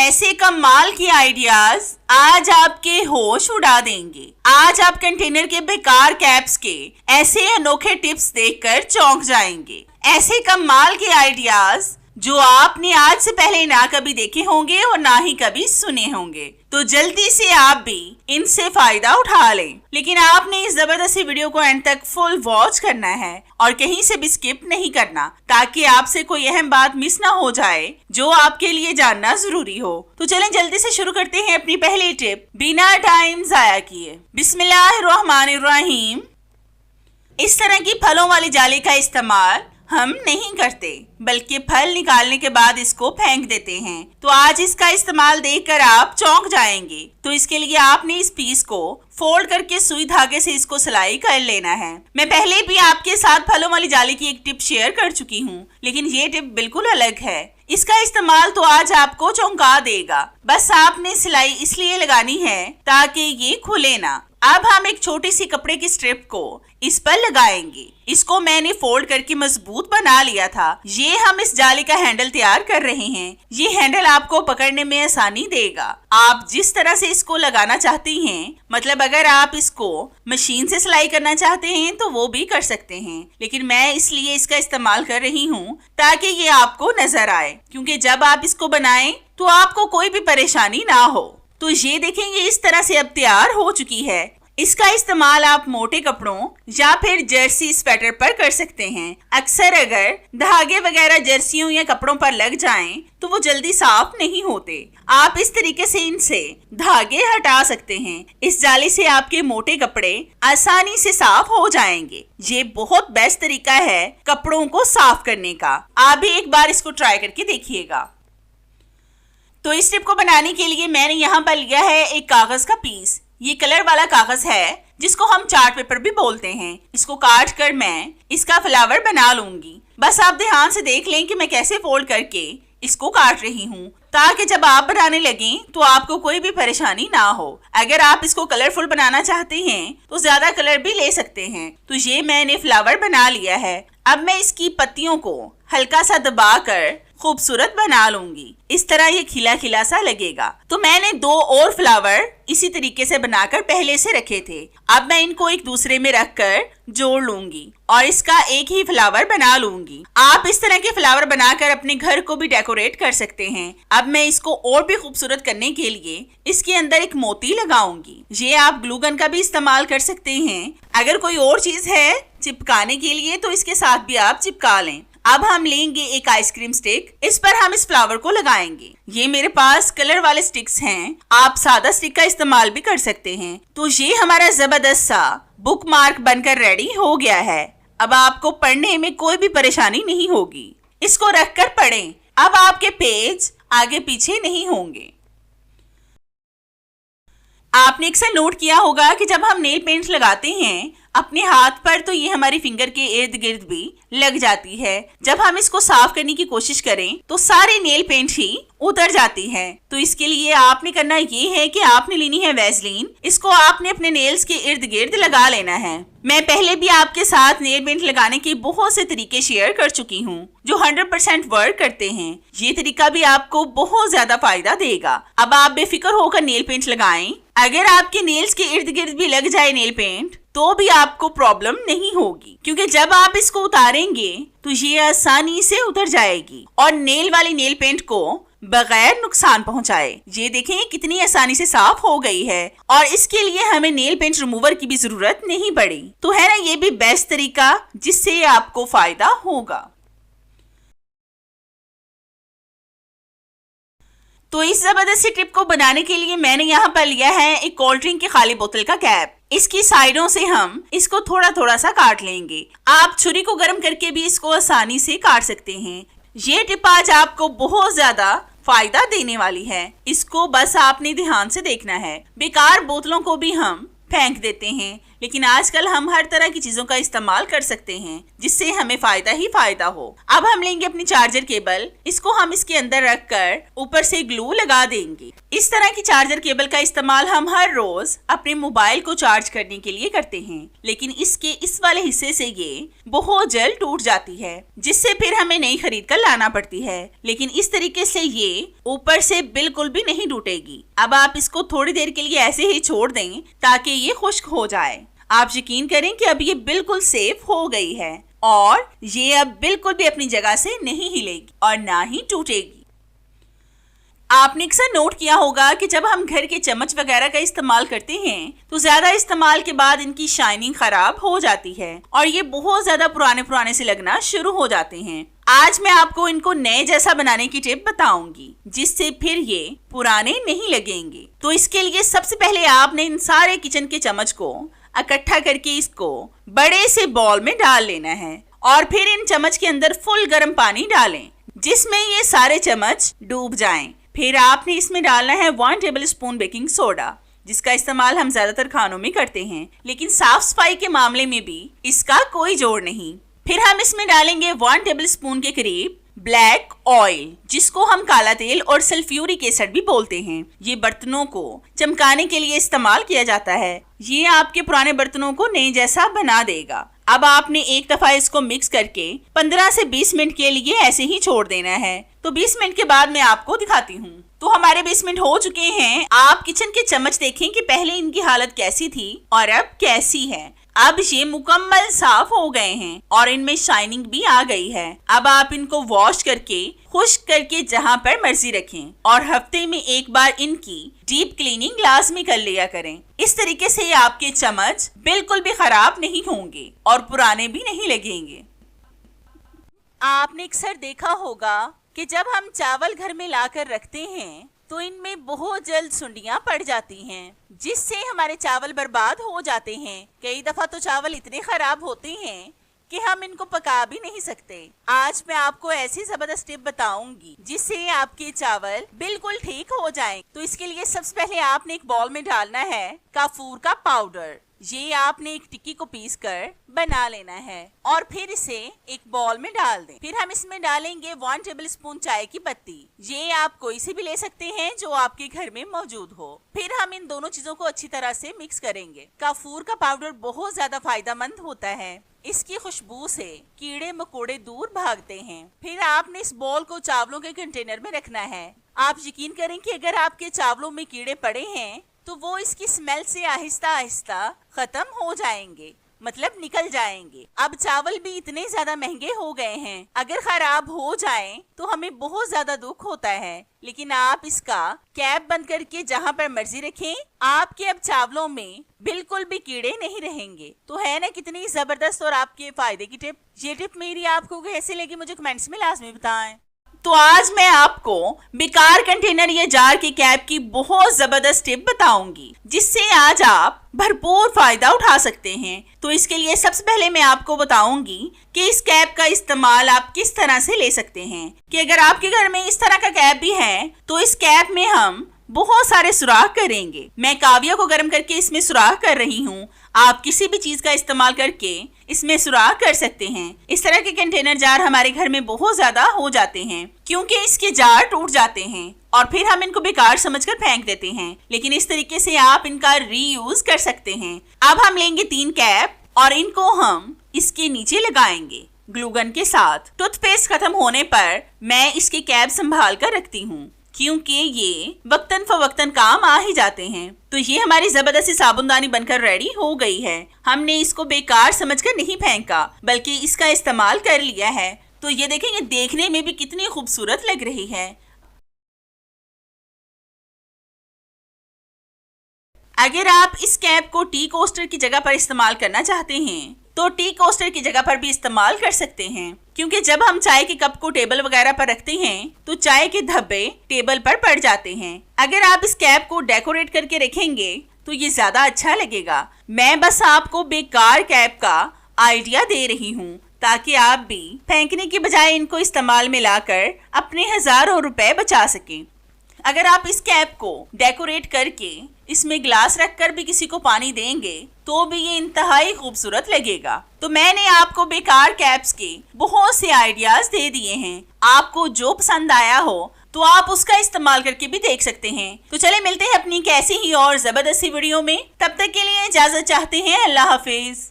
ऐसे कमाल के आइडियाज आज आपके होश उड़ा देंगे। आज आप कंटेनर के बेकार कैप्स के ऐसे अनोखे टिप्स देखकर चौंक जाएंगे। ऐसे कमाल के आइडियाज जो आपने आज से पहले ना कभी देखे होंगे और ना ही कभी सुने होंगे। तो जल्दी से आप भी इनसे फायदा उठा लें। लेकिन आपने इस जबरदस्त वीडियो को एंड तक फुल वॉच करना है और कहीं से भी स्किप नहीं करना, ताकि आपसे कोई अहम बात मिस ना हो जाए जो आपके लिए जानना जरूरी हो। तो चलें जल्दी से शुरू करते हैं अपनी पहली टिप बिना टाइम जाया किए। बिस्मिल्लाहिर्रहमानिर्रहीम। इस तरह की फलों वाली जाली का इस्तेमाल हम नहीं करते, बल्कि फल निकालने के बाद इसको फेंक देते हैं। तो आज इसका इस्तेमाल देखकर आप चौंक जाएंगे। तो इसके लिए आपने इस पीस को फोल्ड करके सुई धागे से इसको सिलाई कर लेना है। मैं पहले भी आपके साथ फलों वाली जाली की एक टिप शेयर कर चुकी हूँ, लेकिन ये टिप बिल्कुल अलग है। इसका इस्तेमाल तो आज आपको चौंका देगा। बस आपने सिलाई इसलिए लगानी है ताकि ये खुले ना। अब हम एक छोटी सी कपड़े की स्ट्रिप को इस पर लगाएंगे। इसको मैंने फोल्ड करके मजबूत बना लिया था। ये हम इस जाली का हैंडल तैयार कर रहे हैं। ये हैंडल आपको पकड़ने में आसानी देगा। आप जिस तरह से इसको लगाना चाहती हैं, मतलब अगर आप इसको मशीन से सिलाई करना चाहते हैं तो वो भी कर सकते हैं, लेकिन मैं इसलिए इसका इस्तेमाल कर रही हूँ ताकि ये आपको नजर आए, क्योंकि जब आप इसको बनाएं तो आपको कोई भी परेशानी ना हो। तो ये देखेंगे इस तरह से अब तैयार हो चुकी है। इसका इस्तेमाल आप मोटे कपड़ों या फिर जर्सी स्वेटर पर कर सकते हैं। अक्सर अगर धागे वगैरह जर्सियों या कपड़ों पर लग जाएं तो वो जल्दी साफ नहीं होते। आप इस तरीके से इनसे धागे हटा सकते हैं। इस जाली से आपके मोटे कपड़े आसानी से साफ हो जाएंगे। ये बहुत बेस्ट तरीका है कपड़ों को साफ करने का। आप भी एक बार इसको ट्राई करके देखिएगा। तो इस टिप को बनाने के लिए मैंने यहाँ पर लिया है एक कागज का पीस। ये कलर वाला कागज है जिसको हम चार्ट पेपर भी बोलते हैं। इसको काट कर मैं इसका फ्लावर बना लूंगी। बस आप ध्यान से देख लें कि मैं कैसे फोल्ड करके इसको काट रही हूँ, ताकि जब आप बनाने लगें तो आपको कोई भी परेशानी ना हो। अगर आप इसको कलरफुल बनाना चाहते हैं तो ज्यादा कलर भी ले सकते हैं। तो ये मैंने फ्लावर बना लिया है। अब मैं इसकी पत्तियों को हल्का सा दबाकर खूबसूरत बना लूंगी। इस तरह ये खिला खिला सा लगेगा। तो मैंने 2 और फ्लावर इसी तरीके से बनाकर पहले से रखे थे। अब मैं इनको एक दूसरे में रखकर जोड़ लूंगी और इसका एक ही फ्लावर बना लूंगी। आप इस तरह के फ्लावर बनाकर अपने घर को भी डेकोरेट कर सकते हैं। अब मैं इसको और भी खूबसूरत करने के लिए इसके अंदर एक मोती लगाऊंगी। ये आप ग्लू गन का भी इस्तेमाल कर सकते हैं। अगर कोई और चीज है चिपकाने के लिए तो इसके साथ भी आप चिपका लें। अब हम लेंगे एक आइसक्रीम स्टिक। इस पर हम इस फ्लावर को लगाएंगे। ये मेरे पास कलर वाले स्टिक्स हैं। आप सादा स्टिक का इस्तेमाल भी कर सकते हैं। तो ये हमारा जबरदस्त सा बुक मार्क बनकर रेडी हो गया है। अब आपको पढ़ने में कोई भी परेशानी नहीं होगी। इसको रखकर पढ़ें। अब आपके पेज आगे पीछे नहीं होंगे। आपने अक्सर नोट किया होगा कि जब हम नेल पेंट लगाते हैं अपने हाथ पर तो ये हमारी फिंगर के इर्द गिर्द भी लग जाती है। जब हम इसको साफ करने की कोशिश करें तो सारे नेल पेंट ही उतर जाती है। तो इसके लिए आपने करना ये है कि आपने लेनी है वैसलीन। इसको आपने अपने नेल्स के इर्द गिर्द लगा लेना है। मैं पहले भी आपके साथ नेल पेंट लगाने के बहुत से तरीके शेयर कर चुकी हूँ जो 100% वर्क करते हैं। ये तरीका भी आपको बहुत ज्यादा फायदा देगा। अब आप बेफिक्र होकर नेल पेंट लगाएं। अगर आपके नेल्स के इर्द गिर्द भी लग जाए नेल पेंट तो भी आपको प्रॉब्लम नहीं होगी, क्योंकि जब आप इसको उतारेंगे तो ये आसानी से उतर जाएगी और नेल वाली नेल पेंट को बगैर नुकसान पहुंचाए। ये देखें कितनी आसानी से साफ हो गई है और इसके लिए हमें नेल पेंट रिमूवर की भी जरूरत नहीं पड़ी। तो है ना ये भी बेस्ट तरीका जिससे आपको फायदा होगा। तो इस जबरदस्ती टिप को बनाने के लिए मैंने यहाँ पर लिया है एक कोल्ड ड्रिंक की खाली बोतल का कैप। इसकी साइडों से हम इसको थोड़ा थोड़ा सा काट लेंगे। आप छुरी को गर्म करके भी इसको आसानी से काट सकते हैं। ये टिप आज आपको बहुत ज्यादा फायदा देने वाली है। इसको बस आपने ध्यान से देखना है। बेकार बोतलों को भी हम फेंक देते हैं, लेकिन आजकल हम हर तरह की चीजों का इस्तेमाल कर सकते हैं जिससे हमें फायदा ही फायदा हो। अब हम लेंगे अपनी चार्जर केबल, इसको हम इसके अंदर रखकर ऊपर से ग्लू लगा देंगे। इस तरह की चार्जर केबल का इस्तेमाल हम हर रोज अपने मोबाइल को चार्ज करने के लिए करते हैं, लेकिन इसके इस वाले हिस्से से ये बहुत जल्द टूट जाती है, जिससे फिर हमें नई खरीद कर लाना पड़ती है। लेकिन इस तरीके से ये ऊपर से बिल्कुल भी नहीं टूटेगी। अब आप इसको थोड़ी देर के लिए ऐसे ही छोड़ दें ताकि ये खुश्क हो जाए। आप यकीन करें कि अब ये बिल्कुल सेफ हो गई है और ये अब बिल्कुल भी अपनी जगह से नहीं हिलेगी और ना ही टूटेगी। आपने अक्सर नोट किया होगा कि जब हम घर के चम्मच वगैरह का इस्तेमाल करते हैं तो ज्यादा इस्तेमाल के बाद इनकी शाइनिंग खराब हो जाती है और ये बहुत ज्यादा पुराने से लगना शुरू हो जाते हैं। आज मैं आपको इनको नए जैसा बनाने की टिप बताऊंगी जिससे फिर ये पुराने नहीं लगेंगे। तो इसके लिए सबसे पहले आपने इन सारे किचन के चम्मच को इकट्ठा करके इसको बड़े से बॉल में डाल लेना है और फिर इन चम्मच के अंदर फुल गर्म पानी डालें जिसमें ये सारे चम्मच डूब जाएं। फिर आपने इसमें डालना है 1 टेबलस्पून बेकिंग सोडा, जिसका इस्तेमाल हम ज्यादातर खानों में करते हैं, लेकिन साफ सफाई के मामले में भी इसका कोई जोड़ नहीं। फिर हम इसमें डालेंगे 1 टेबलस्पून के करीब ब्लैक ऑयल, जिसको हम काला तेल और सल्फ्यूरिक एसिड भी बोलते हैं। ये बर्तनों को चमकाने के लिए इस्तेमाल किया जाता है। ये आपके पुराने बर्तनों को नए जैसा बना देगा। अब आपने एक दफा इसको मिक्स करके 15 से 20 मिनट के लिए ऐसे ही छोड़ देना है। तो 20 मिनट के बाद मैं आपको दिखाती हूँ। तो हमारे 20 मिनट हो चुके हैं। आप किचन के चम्मच देखें कि पहले इनकी हालत कैसी थी और अब कैसी है। अब ये मुकम्मल साफ हो गए हैं और इनमें शाइनिंग भी आ गई है। अब आप इनको वॉश करके खुश्क करके जहाँ पर मर्जी रखें और हफ्ते में एक बार इनकी डीप क्लीनिंग लाजमी कर लिया करें। इस तरीके से आपके चम्मच बिल्कुल भी खराब नहीं होंगे और पुराने भी नहीं लगेंगे। आपने अक्सर देखा होगा कि जब हम चावल घर में लाकर रखते हैं तो इनमें बहुत जल्द सुंडियां पड़ जाती हैं, जिससे हमारे चावल बर्बाद हो जाते हैं। कई दफा तो चावल इतने खराब होते हैं कि हम इनको पका भी नहीं सकते। आज मैं आपको ऐसी जबरदस्त टिप बताऊंगी जिससे आपके चावल बिल्कुल ठीक हो जाएं। तो इसके लिए सबसे पहले आपने एक बाउल में डालना है काफूर का पाउडर। ये आपने एक टिक्की को पीस कर बना लेना है और फिर इसे एक बाउल में डाल दें। फिर हम इसमें डालेंगे 1 टेबलस्पून चाय की पत्ती। ये आप कोई से भी ले सकते हैं जो आपके घर में मौजूद हो। फिर हम इन दोनों चीजों को अच्छी तरह से मिक्स करेंगे। काफूर का पाउडर बहुत ज्यादा फायदेमंद होता है। इसकी खुशबू से कीड़े मकोड़े दूर भागते हैं। फिर आपने इस बॉल को चावलों के कंटेनर में रखना है। आप यकीन करें कि अगर आपके चावलों में कीड़े पड़े हैं तो वो इसकी स्मेल से आहिस्ता आहिस्ता खत्म हो जाएंगे, मतलब निकल जाएंगे। अब चावल भी इतने ज्यादा महंगे हो गए हैं, अगर खराब हो जाएं तो हमें बहुत ज्यादा दुख होता है। लेकिन आप इसका कैप बंद करके जहाँ पर मर्जी रखें, आपके अब चावलों में बिल्कुल भी कीड़े नहीं रहेंगे। तो है ना कितनी जबरदस्त और आपके फायदे की टिप। ये टिप मेरी आपको कैसी लगी मुझे कमेंट्स में लाजमी बताएं। तो आज मैं आपको बेकार कंटेनर या जार की कैप की बहुत जबरदस्त टिप बताऊंगी जिससे आज आप भरपूर फायदा उठा सकते हैं। तो इसके लिए सबसे पहले मैं आपको बताऊंगी कि इस कैप का इस्तेमाल आप किस तरह से ले सकते हैं। कि अगर आपके घर में इस तरह का कैप भी है तो इस कैप में हम बहुत सारे सुराख करेंगे। मैं काविया को गर्म करके इसमें सुराख कर रही हूँ। आप किसी भी चीज का इस्तेमाल करके इसमें सुराख कर सकते हैं। इस तरह के कंटेनर जार हमारे घर में बहुत ज्यादा हो जाते हैं क्योंकि इसके जार टूट जाते हैं और फिर हम इनको बेकार समझकर फेंक देते हैं। लेकिन इस तरीके से आप इनका रीयूज कर सकते हैं। अब हम लेंगे 3 कैप और इनको हम इसके नीचे लगाएंगे ग्लूगन के साथ। टूथपेस्ट खत्म होने पर मैं इसकी कैप संभाल कर रखती हूँ क्योंकि ये वक्तन फवक्तन काम आ ही जाते हैं। तो ये हमारी जबरदस्ती साबुनदानी बनकर रेडी हो गई है। हमने इसको बेकार समझकर नहीं फेंका बल्कि इसका इस्तेमाल कर लिया है। तो ये देखें, ये देखने में भी कितनी खूबसूरत लग रही है। अगर आप इस कैप को टी कोस्टर की जगह पर इस्तेमाल करना चाहते हैं तो टी कोस्टर की जगह पर भी इस्तेमाल कर सकते हैं, क्योंकि जब हम चाय के कप को टेबल वगैरह पर रखते हैं तो चाय के धब्बे टेबल पर पड़ जाते हैं। अगर आप इस कैप को डेकोरेट करके रखेंगे तो ये ज्यादा अच्छा लगेगा। मैं बस आपको बेकार कैप का आइडिया दे रही हूँ ताकि आप भी फेंकने की बजाय इनको इस्तेमाल में लाकर अपने हजारों रुपए बचा सकें। अगर आप इस कैप को डेकोरेट करके इसमें ग्लास रखकर भी किसी को पानी देंगे तो भी ये इंतहाई खूबसूरत लगेगा। तो मैंने आपको बेकार कैप्स के बहुत से आइडियाज दे दिए हैं, आपको जो पसंद आया हो तो आप उसका इस्तेमाल करके भी देख सकते हैं। तो चले मिलते हैं अपनी कैसी ही और जबरदस्ती वीडियो में, तब तक के लिए इजाजत चाहते हैं। अल्लाह हाफिज।